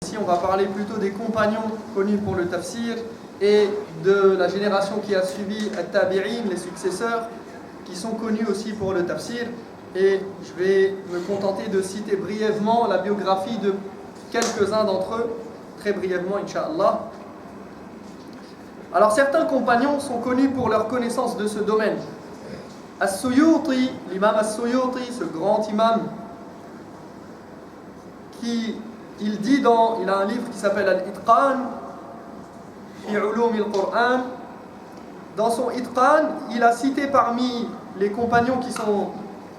ici on va parler plutôt des compagnons connus pour le tafsir et de la génération qui a suivi at-tabi'in, les successeurs, qui sont connus aussi pour le tafsir. Et je vais me contenter de citer brièvement la biographie de quelques-uns d'entre eux, très brièvement, Inch'Allah. Alors certains compagnons sont connus pour leur connaissance de ce domaine. As-Suyuti, l'imam As-Suyuti, ce grand imam, il a un livre qui s'appelle Al-Itqan fi ulum al-Qur'an. Dans son Itqan, il a cité parmi les compagnons qui sont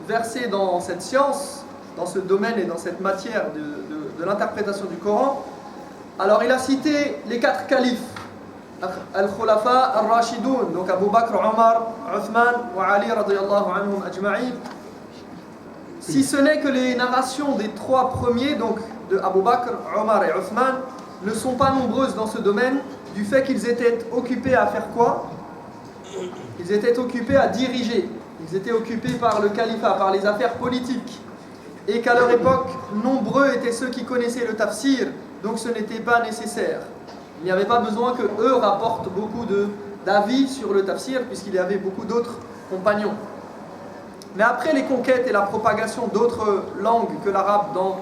versés dans cette science, dans ce domaine et dans cette matière de l'interprétation du Coran. Alors il a cité les 4 califes, Al-Khulafa Al-Rashidoun, donc Abu Bakr, Omar, Uthman wa Ali radiyallahu anhum ajma'in. Si ce n'est que les narrations des 3 premiers, donc de Abu Bakr, Omar et Uthman, ne sont pas nombreuses dans ce domaine, du fait qu'ils étaient occupés à faire quoi? Ils étaient occupés à diriger, ils étaient occupés par le califat, par les affaires politiques, et qu'à leur époque, nombreux étaient ceux qui connaissaient le tafsir, donc ce n'était pas nécessaire. Il n'y avait pas besoin que eux rapportent beaucoup d'avis sur le tafsir, puisqu'il y avait beaucoup d'autres compagnons. Mais après les conquêtes et la propagation d'autres langues que l'arabe dans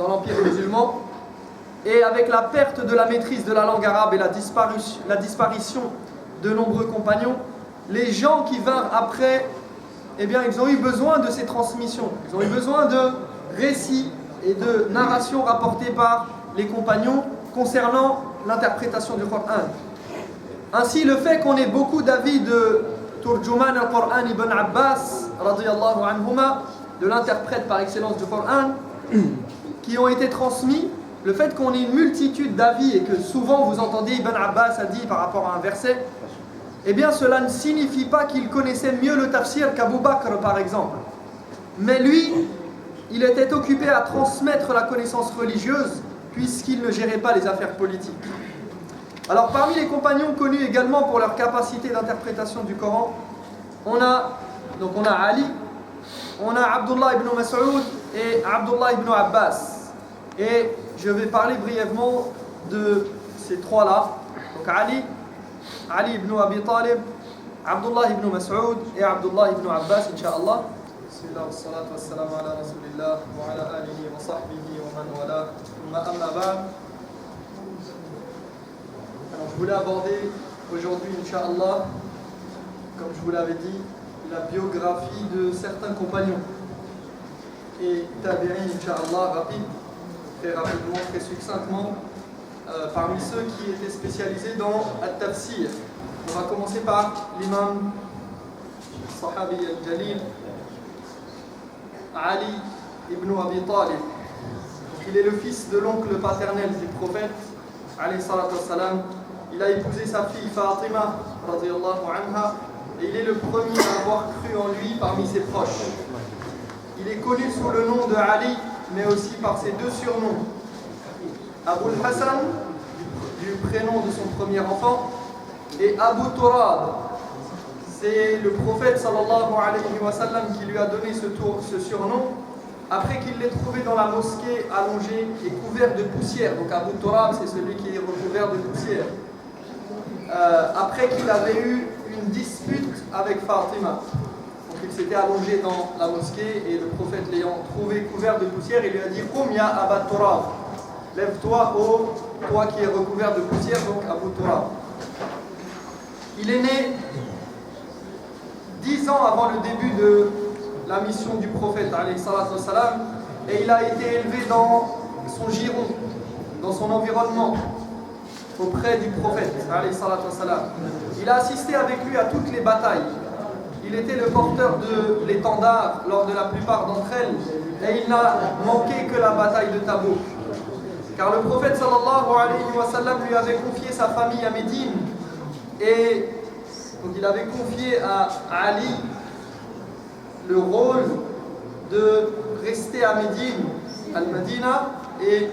l'Empire musulman, et avec la perte de la maîtrise de la langue arabe et la disparition de nombreux compagnons, les gens qui vinrent après, eh bien, ils ont eu besoin de ces transmissions. Ils ont eu besoin de récits et de narrations rapportées par les compagnons concernant l'interprétation du Coran. Ainsi, le fait qu'on ait beaucoup d'avis de Turjuman al-Qur'an ibn Abbas, radiyallahu anhuma, de l'interprète par excellence du Coran, qui ont été transmis, le fait qu'on ait une multitude d'avis et que souvent vous entendez Ibn Abbas a dit par rapport à un verset, eh bien cela ne signifie pas qu'il connaissait mieux le tafsir qu'Abu Bakr par exemple. Mais lui, il était occupé à transmettre la connaissance religieuse puisqu'il ne gérait pas les affaires politiques. Alors parmi les compagnons connus également pour leur capacité d'interprétation du Coran, on a Ali, on a Abdullah ibn Mas'ud et Abdullah ibn Abbas. Et je vais parler brièvement de ces 3-là. Donc Ali ibn Abi Talib, Abdullah ibn Mas'ud et Abdullah ibn Abbas, Inch'Allah. Bismillah, wassalatu wassalamu ala rasulillah wa ala alihi wa sahbihi wa man wala, thumma amma ba'd. Alors je voulais aborder aujourd'hui, Inch'Allah, comme je vous l'avais dit, la biographie de certains compagnons. Et tabi'in, Inch'Allah, très rapidement, très succinctement, parmi ceux qui étaient spécialisés dans At-Tafsir. On va commencer par l'imam Sahabi al-Jalil, Ali ibn Abi Talib. Il est le fils de l'oncle paternel du prophète, alayhi salatu wassalam. Il a épousé sa fille Fatima, radiyallahu anha, et il est le premier à avoir cru en lui parmi ses proches. Il est connu sous le nom de Ali, mais aussi par ses 2 surnoms. Abu al-Hassan, du prénom de son premier enfant, et Abu Turab. C'est le prophète sallallahu alayhi wa sallam qui lui a donné ce surnom, après qu'il l'ait trouvé dans la mosquée allongé et couvert de poussière. Donc Abu Turab, c'est celui qui est recouvert de poussière. Après qu'il avait eu une dispute avec Fatima. Donc il s'était allongé dans la mosquée et le prophète l'ayant trouvé couvert de poussière, il lui a dit « Qum ya Aba Turab » lève-toi, ô toi qui es recouvert de poussière, donc Abu Turab. Il est né 10 ans avant le début de la mission du prophète, alayhi salatu wassalam, et il a été élevé dans son giron, dans son environnement, auprès du prophète, alayhi salatu wassalam. Il a assisté avec lui à toutes les batailles. Il était le porteur de l'étendard lors de la plupart d'entre elles, et il n'a manqué que la bataille de Tabouk. Car le prophète sallallahu alayhi wa sallam lui avait confié sa famille à Médine, et donc il avait confié à Ali le rôle de rester à Médine, al-Madina, et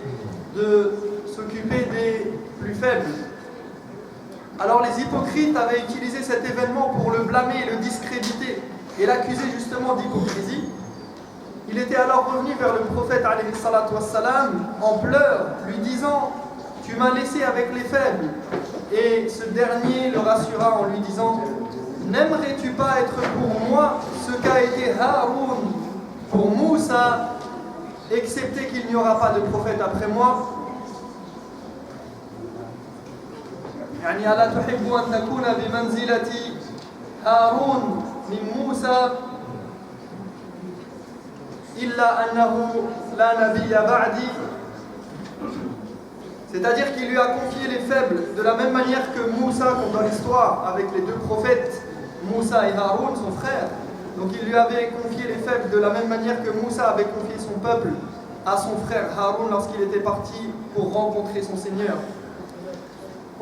de s'occuper des plus faibles. Alors les hypocrites avaient utilisé cet événement pour le blâmer et le discréditer et l'accuser justement d'hypocrisie. Il était alors revenu vers le prophète alayhi salatu wassalam, en pleurs, lui disant « Tu m'as laissé avec les faibles ». Et ce dernier le rassura en lui disant « N'aimerais-tu pas être pour moi ce qu'a été Haroun pour Moussa, excepté qu'il n'y aura pas de prophète après moi ?» يعني ألا تحب أن تكون بمنزلة هارون من موسى إلا أنه لا نبي بعدي. C'est-à-dire qu'il lui a confié les faibles de la même manière que Moussa, comme dans l'histoire avec les deux prophètes, Moussa et Haroun, son frère. Donc il lui avait confié les faibles de la même manière que Moussa avait confié son peuple à son frère Haroun lorsqu'il était parti pour rencontrer son Seigneur.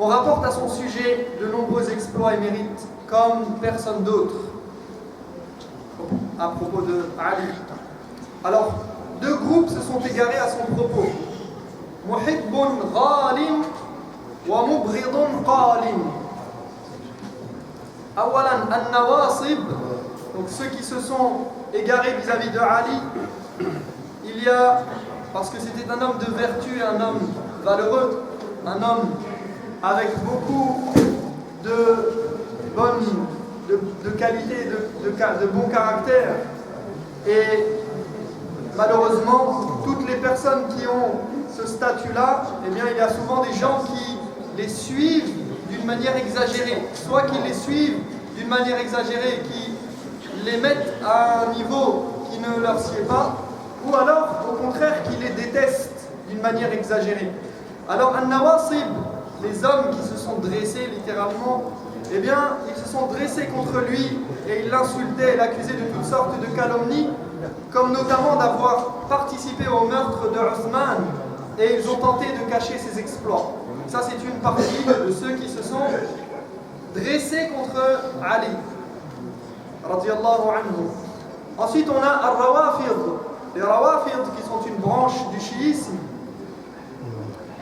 On rapporte à son sujet de nombreux exploits et mérites comme personne d'autre à propos de Ali. Alors, deux groupes se sont égarés à son propos. Muhibbun ghalim wa mubghidun qalim. Awalan an-nawasib, donc ceux qui se sont égarés vis-à-vis de Ali, il y a, parce que c'était un homme de vertu, un homme valeureux, un homme avec beaucoup de qualités, de bon caractère. Et malheureusement, toutes les personnes qui ont ce statut-là, eh bien, il y a souvent des gens qui les suivent d'une manière exagérée. Soit qu'ils les suivent d'une manière exagérée, qui les mettent à un niveau qui ne leur sied pas, ou alors, au contraire, qui les détestent d'une manière exagérée. Alors, an-nawasib, les hommes qui se sont dressés littéralement, eh bien, ils se sont dressés contre lui et ils l'insultaient et l'accusaient de toutes sortes de calomnies, comme notamment d'avoir participé au meurtre de Uthman, et ils ont tenté de cacher ses exploits. Ça, c'est une partie de ceux qui se sont dressés contre Ali, radiyallahu anhu. Ensuite, on a Ar-Rawafid, les Rawafid qui sont une branche du chiisme,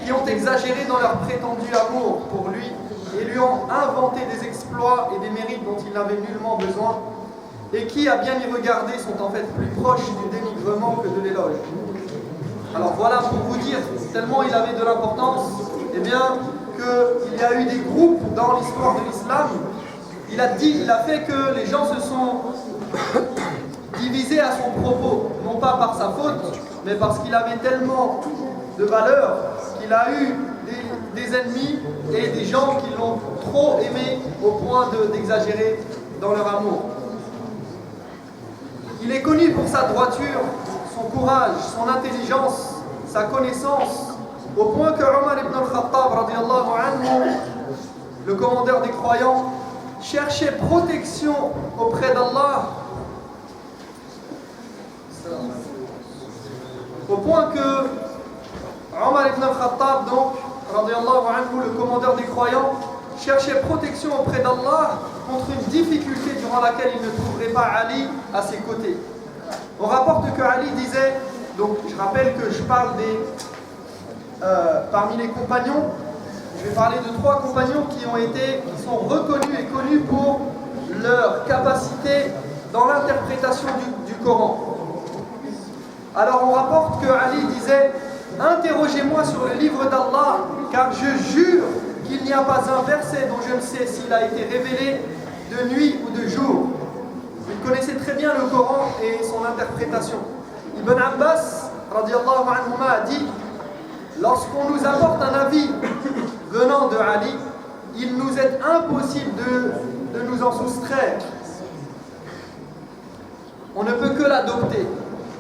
qui ont exagéré dans leur prétendu amour pour lui et lui ont inventé des exploits et des mérites dont il n'avait nullement besoin, et qui, à bien y regarder, sont en fait plus proches du dénigrement que de l'éloge. Alors voilà, pour vous dire, tellement il avait de l'importance, eh bien, qu'il y a eu des groupes dans l'histoire de l'islam. Il a fait que les gens se sont divisés à son propos, non pas par sa faute, mais parce qu'il avait tellement de valeur qu'il a eu des ennemis et des gens qui l'ont trop aimé au point d'exagérer dans leur amour. Il est connu pour sa droiture, son courage, son intelligence, sa connaissance, au point que Omar ibn al-Khattab, radiyallahu anhu, le commandeur des croyants, cherchait protection auprès d'Allah, au point que Omar ibn al-Khattab, donc, radiyallahu anhu, le commandeur des croyants, cherchait protection auprès d'Allah contre une difficulté durant laquelle il ne trouverait pas Ali à ses côtés. On rapporte que Ali disait, donc je rappelle que je parle parmi les compagnons, je vais parler de 3 compagnons qui sont reconnus et connus pour leur capacité dans l'interprétation du Coran. Alors on rapporte que Ali disait: interrogez-moi sur le livre d'Allah, car je jure qu'il n'y a pas un verset dont je ne sais s'il a été révélé de nuit ou de jour. Il connaissait très bien le Coran et son interprétation. Ibn Abbas, radiyallahu anhuma, a dit: lorsqu'on nous apporte un avis venant de Ali, il nous est impossible de nous en soustraire. On ne peut que l'adopter.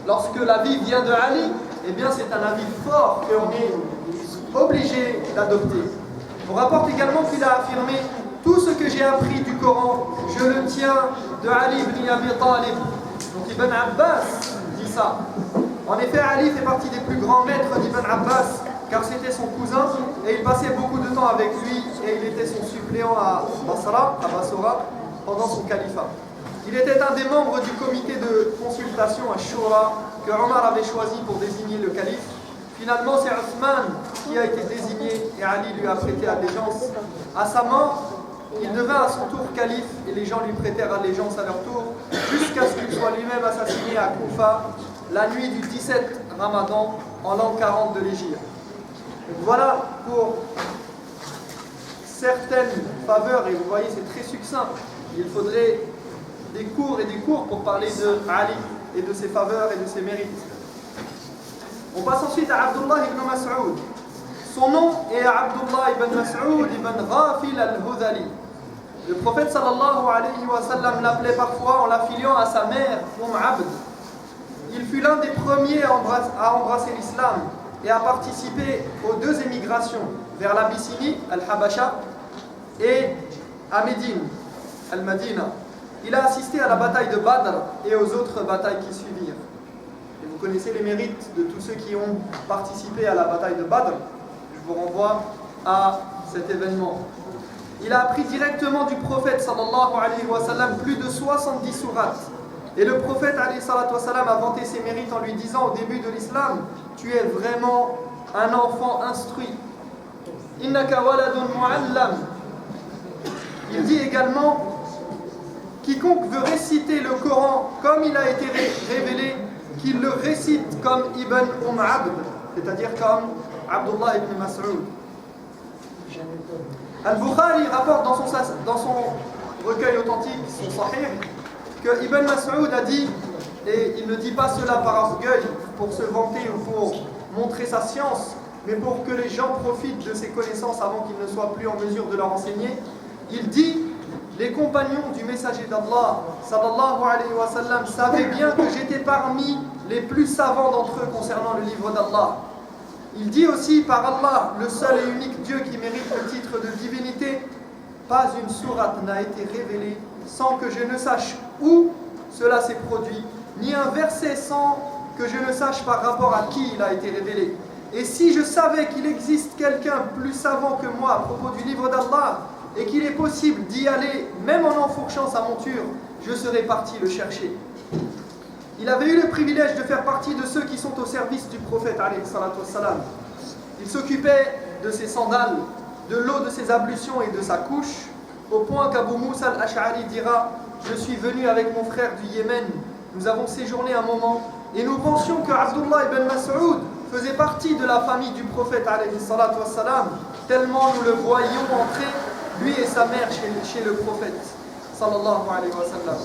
Lorsque l'avis vient de Ali, eh bien c'est un avis fort qu'on est obligé d'adopter. On rapporte également qu'il a affirmé: tout ce que j'ai appris du Coran, je le tiens de Ali ibn Abi Talib. Donc Ibn Abbas dit ça. En effet, Ali fait partie des plus grands maîtres d'Ibn Abbas, car c'était son cousin et il passait beaucoup de temps avec lui et il était son suppléant à Basra, pendant son califat. Il était un des membres du comité de consultation à Shura que Omar avait choisi pour désigner le calife. Finalement, c'est Uthman qui a été désigné et Ali lui a prêté allégeance. À sa mort, il devint à son tour calife et les gens lui prêtèrent allégeance à leur tour jusqu'à ce qu'il soit lui-même assassiné à Koufa la nuit du 17 Ramadan en l'an 40 de l'Hégire. Voilà pour certaines faveurs, et vous voyez c'est très succinct. Il faudrait des cours et des cours pour parler de Ali et de ses faveurs et de ses mérites. On passe ensuite à Abdullah ibn Mas'ud. Son nom est Abdullah ibn Mas'ud ibn Ghafil al-Hudhali. Le prophète sallallahu alayhi wa sallam l'appelait parfois en l'affiliant à sa mère, Abd. Il fut l'un des premiers à embrasser l'islam et à participer aux deux émigrations vers l'Abyssinie, Al-Habasha, et à Médine, Al-Madina. Il a assisté à la bataille de Badr et aux autres batailles qui suivirent. Et vous connaissez les mérites de tous ceux qui ont participé à la bataille de Badr. Je vous renvoie à cet événement. Il a appris directement du prophète sallallahu alayhi wa sallam plus de 70 sourates. Et le prophète alayhi salatu wa sallam a vanté ses mérites en lui disant au début de l'islam: tu es vraiment un enfant instruit. Innaka waladun mu'allam. Il dit également: quiconque veut réciter le Coran comme il a été révélé, qu'il le récite comme Ibn Abd, c'est-à-dire comme Abdullah ibn Mas'ud. Al-Bukhari rapporte dans son recueil authentique, son Sahih, que Ibn Mas'ud a dit, et il ne dit pas cela par orgueil, pour se vanter ou pour montrer sa science, mais pour que les gens profitent de ses connaissances avant qu'ils ne soient plus en mesure de leur enseigner. Il dit: les compagnons du messager d'Allah sallallahu alayhi wa sallam savaient bien que j'étais parmi les plus savants d'entre eux concernant le livre d'Allah. Il dit aussi: par Allah, le seul et unique Dieu qui mérite le titre de divinité, pas une sourate n'a été révélée sans que je ne sache où cela s'est produit, ni un verset sans que je ne sache par rapport à qui il a été révélé. Et si je savais qu'il existe quelqu'un plus savant que moi à propos du livre d'Allah, et qu'il est possible d'y aller même en enfourchant sa monture, je serais parti le chercher. Il avait eu le privilège de faire partie de ceux qui sont au service du prophète alayhi salatu wassalam. Il s'occupait de ses sandales, de l'eau de ses ablutions et de sa couche, au point qu'Abu Moussa al-Ash'ari dira: je suis venu avec mon frère du Yémen, nous avons séjourné un moment et nous pensions que Abdullah ibn Mas'ud faisait partie de la famille du prophète alayhi salatu wassalam, tellement nous le voyions entrer, lui et sa mère, chez le prophète sallallahu alayhi wa sallam.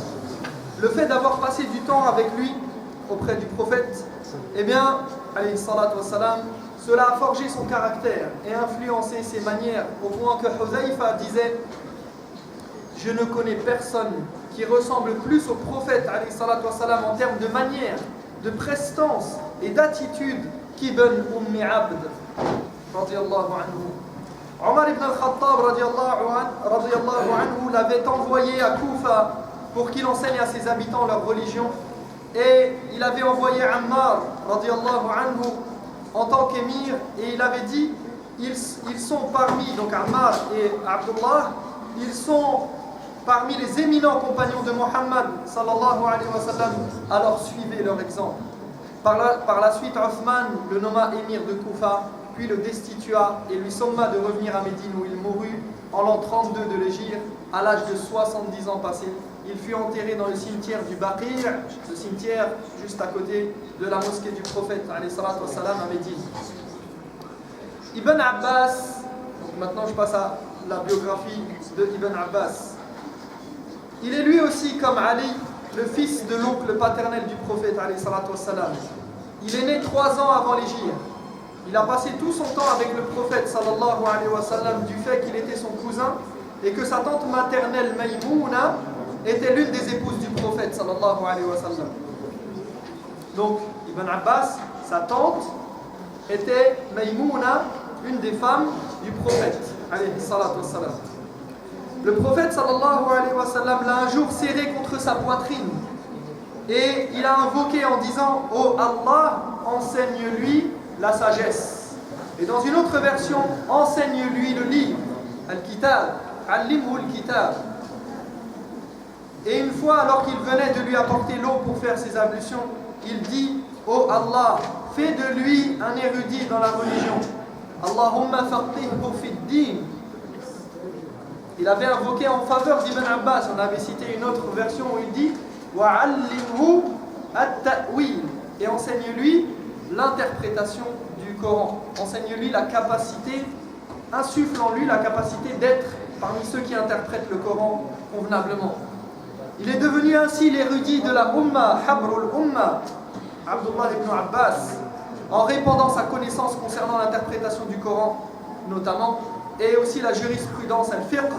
Le fait d'avoir passé du temps avec lui auprès du prophète, eh bien, alayhi salatu wa salam, cela a forgé son caractère et influencé ses manières, au point que Huzaifa disait: je ne connais personne qui ressemble plus au prophète alayhi salatu wa salam en termes de manière, de prestance et d'attitude qu'Ibn Abd radiyallahu anhu. Omar ibn al-Khattab radiyallahu anhu l'avait envoyé à Koufa pour qu'il enseigne à ses habitants leur religion, et il avait envoyé Ammar radiyallahu anhu en tant qu'émir, et il avait dit: ils sont parmi, donc Ammar et Abdullah, ils sont parmi les éminents compagnons de Muhammad sallallahu alayhi wa sallam, alors suivez leur exemple. Par la suite, Othman le nomma émir de Koufa, puis le destitua et lui somma de revenir à Médine, où il mourut en l'an 32 de l'Hégire, à l'âge de 70 ans passés. Il fut enterré dans le cimetière du Baqi', ce cimetière juste à côté de la mosquée du prophète alayhi salatu wassalam à Médine. Ibn Abbas, donc maintenant je passe à la biographie de Ibn Abbas. Il est lui aussi, comme Ali, le fils de l'oncle paternel du prophète alayhi salatu wassalam. Il est né 3 ans avant l'Hégire. Il a passé tout son temps avec le prophète sallallahu alayhi wa sallam, du fait qu'il était son cousin et que sa tante maternelle Maïmouna était l'une des épouses du prophète sallallahu alayhi wa sallam. Donc Ibn Abbas, sa tante, était Maïmouna, une des femmes du prophète alayhi salatu wa sallam. Le prophète sallallahu alayhi wa sallam l'a un jour serré contre sa poitrine et il a invoqué en disant: oh Allah, enseigne-lui la sagesse. Et dans une autre version, enseigne-lui le livre, al-kitab, allimhu al-kitab. Et une fois, alors qu'il venait de lui apporter l'eau pour faire ses ablutions, il dit: oh Allah, fais de lui un érudit dans la religion. Allahumma faqihhu fid din. Il avait invoqué en faveur d'Ibn Abbas. On avait cité une autre version où il dit: wa'allimhu at-ta'wil. et enseigne-lui l'interprétation du Coran. Enseigne-lui la capacité, insuffle en lui la capacité d'être parmi ceux qui interprètent le Coran convenablement. Il est devenu ainsi l'érudit de la Ummah, Habrul Ummah, Abdullah ibn Abbas, en répandant sa connaissance concernant l'interprétation du Coran, notamment, et aussi la jurisprudence al-fiqh,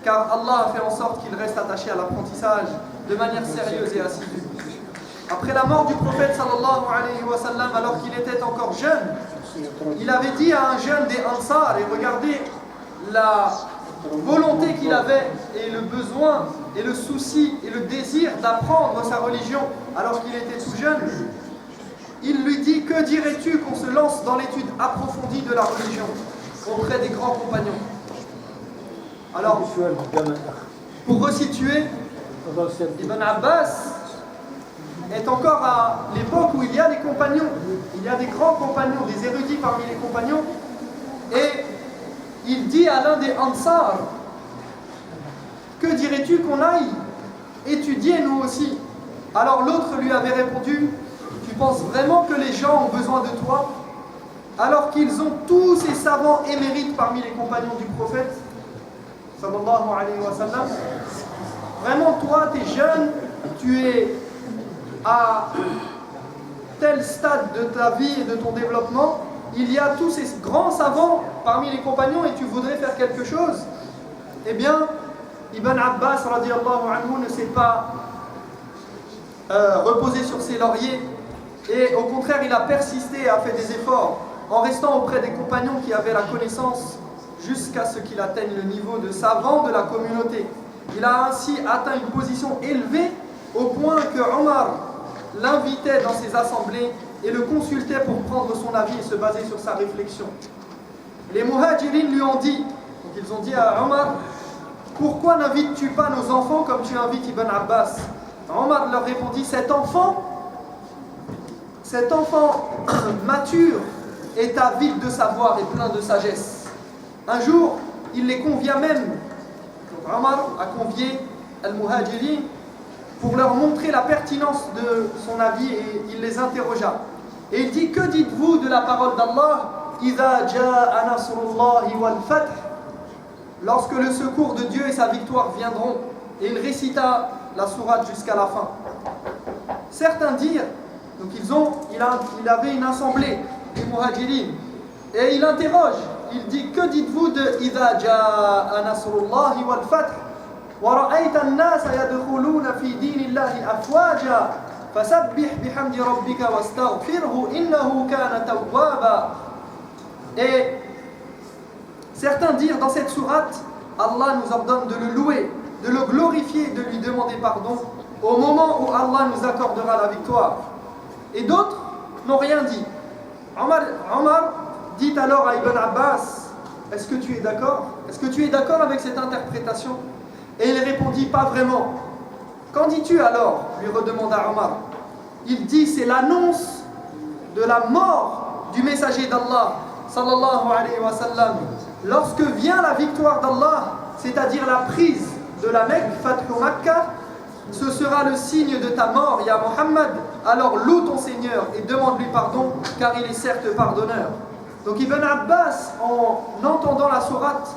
car Allah a fait en sorte qu'il reste attaché à l'apprentissage de manière sérieuse et assidue. Après la mort du prophète sallallahu alayhi wa sallam, alors qu'il était encore jeune, il avait dit à un jeune des Ansar, et regardez la volonté qu'il avait et le besoin et le souci et le désir d'apprendre sa religion alors qu'il était tout jeune, il lui dit: que dirais-tu qu'on se lance dans l'étude approfondie de la religion auprès des grands compagnons? Alors, pour resituer, Ibn Abbas est encore à l'époque où il y a des compagnons, il y a des grands compagnons, des érudits parmi les compagnons, et il dit à l'un des Ansar: que dirais-tu qu'on aille étudier nous aussi? Alors l'autre lui avait répondu: tu penses vraiment que les gens ont besoin de toi alors qu'ils ont tous ces savants émérites parmi les compagnons du prophète sallallahu alayhi wa sallam? Vraiment, toi, tu es jeune, tu es à tel stade de ta vie et de ton développement, il y a tous ces grands savants parmi les compagnons et tu voudrais faire quelque chose? Eh bien, Ibn Abbas radiallahu anhu ne s'est pas reposé sur ses lauriers, et au contraire il a persisté et a fait des efforts en restant auprès des compagnons qui avaient la connaissance jusqu'à ce qu'il atteigne le niveau de savant de la communauté. Il a ainsi atteint une position élevée au point que Omar l'invitait dans ses assemblées et le consultait pour prendre son avis et se baser sur sa réflexion. Les Muhajirin lui ont dit, donc ils ont dit à Omar: pourquoi n'invites-tu pas nos enfants comme tu invites Ibn Abbas? Omar leur répondit: cet enfant mature est avide de savoir et plein de sagesse. Un jour, il les convia même. Donc Omar a convié Al-Muhajirin pour leur montrer la pertinence de son avis et il les interrogea. Et il dit: que dites-vous de la parole d'Allah? Idha ja'a nasrullahi wal fath, lorsque le secours de Dieu et sa victoire viendront. Et il récita la sourate jusqu'à la fin. Certains dirent, donc il avait une assemblée des Muhajirin, et il interroge, il dit: que dites-vous de Idha ja'a nasrullahi wal fath wa ra'ayta an-nasa yadkhuluna fi dinillahi afwaja fasabbih bihamdi rabbika wastaghfirhu innahu kana tawwaba. Et certains dirent dans cette sourate, Allah nous ordonne de le louer, de le glorifier, de lui demander pardon au moment où Allah nous accordera la victoire. Et d'autres n'ont rien dit. Omar dit alors à Ibn Abbas: est-ce que tu es d'accord? Est-ce que tu es d'accord avec cette interprétation? Et il répondit: pas vraiment. Qu'en dis-tu alors? Lui redemanda Omar. Il dit: c'est l'annonce de la mort du messager d'Allah sallallahu alayhi wa sallam. Lorsque vient la victoire d'Allah, c'est-à-dire la prise de la Mecque, Fathu Makkah, ce sera le signe de ta mort, ya Muhammad. Alors loue ton Seigneur et demande-lui pardon, car il est certes pardonneur. Donc Ibn Abbas, en entendant la sourate,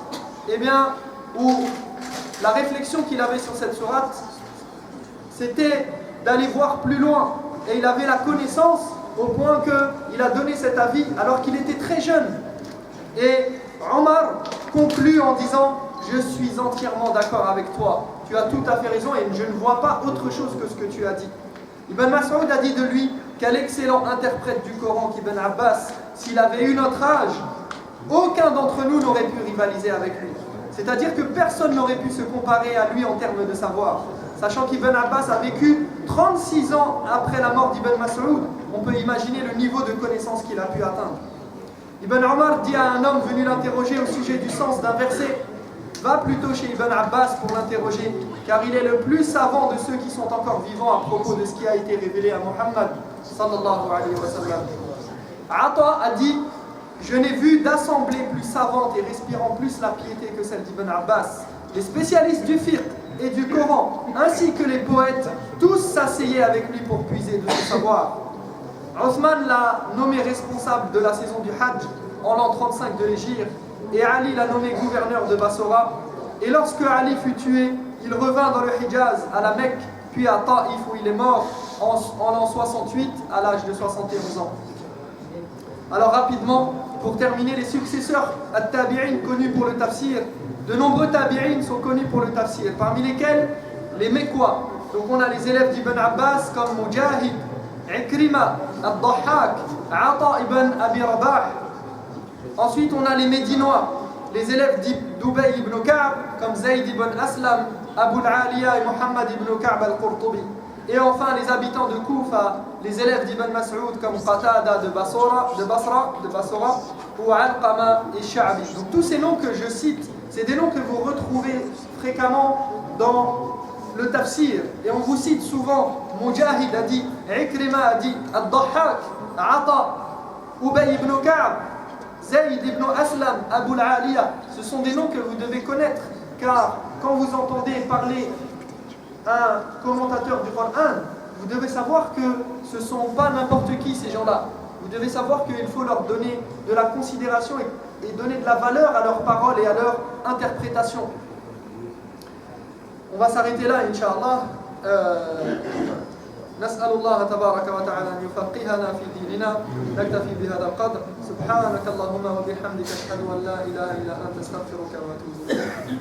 eh bien, ou la réflexion qu'il avait sur cette sourate, c'était d'aller voir plus loin. Et il avait la connaissance au point qu'il a donné cet avis alors qu'il était très jeune. Et Omar conclut en disant: je suis entièrement d'accord avec toi, tu as tout à fait raison et je ne vois pas autre chose que ce que tu as dit. Ibn Mas'ud a dit de lui: quel excellent interprète du Coran qu'Ibn Abbas. S'il avait eu notre âge, aucun d'entre nous n'aurait pu rivaliser avec lui. C'est-à-dire que personne n'aurait pu se comparer à lui en termes de savoir. Sachant qu'Ibn Abbas a vécu 36 ans après la mort d'Ibn Mas'ud, on peut imaginer le niveau de connaissance qu'il a pu atteindre. Ibn Omar dit à un homme venu l'interroger au sujet du sens d'un verset: va plutôt chez Ibn Abbas pour l'interroger, car il est le plus savant de ceux qui sont encore vivants à propos de ce qui a été révélé à Muhammad sallallahu alayhi wa sallam. Ata a dit: je n'ai vu d'assemblée plus savante et respirant plus la piété que celle d'Ibn Abbas. Les spécialistes du fiqh et du Coran, ainsi que les poètes, tous s'asseyaient avec lui pour puiser de son savoir. Othman l'a nommé responsable de la saison du Hajj en l'an 35 de l'Hégire et Ali l'a nommé gouverneur de Bassora. Et lorsque Ali fut tué, il revint dans le Hijaz, à la Mecque, puis à Taïf où il est mort en l'an 68 à l'âge de 71 ans. Alors rapidement, pour terminer, les successeurs at-tabi'in connus pour le tafsir, de nombreux tabi'in sont connus pour le tafsir, parmi lesquels les Mekwa. Donc on a les élèves d'Ibn Abbas comme Mujahid, Ikrima, Ad-Dahhak, Ata ibn Abi Rabah. Ensuite on a les Médinois, les élèves d'Ubay ibn Ka'b comme Zayd ibn Aslam, Abu al-Aliya et Muhammad ibn Ka'b al-Qurtubi. Et enfin les habitants de Koufa, les élèves d'Ibn Mas'ud comme Qatada de Basra ou Alqama et Sha'bi. Donc tous ces noms que je cite, c'est des noms que vous retrouvez fréquemment dans le tafsir. Et on vous cite souvent Mujahid a dit, Ikrima a dit, Ad-Dahhak, Ata, Ubay ibn Ka'b, Zayd ibn Aslam, Abu al-Aliya. Ce sont des noms que vous devez connaître, car quand vous entendez parler un commentateur du Coran, vous devez savoir que ce ne sont pas n'importe qui ces gens-là. Vous devez savoir qu'il faut leur donner de la considération et donner de la valeur à leurs paroles et à leur interprétation. On va s'arrêter là, Inch'Allah. نسأل الله تبارك وتعالى أن يفقهنا في ديننا نكتفي بهذا القدر سبحانك اللهم وبحمدك أشهد أن لا إله إلا أنت أستغفرك وأتوب إليك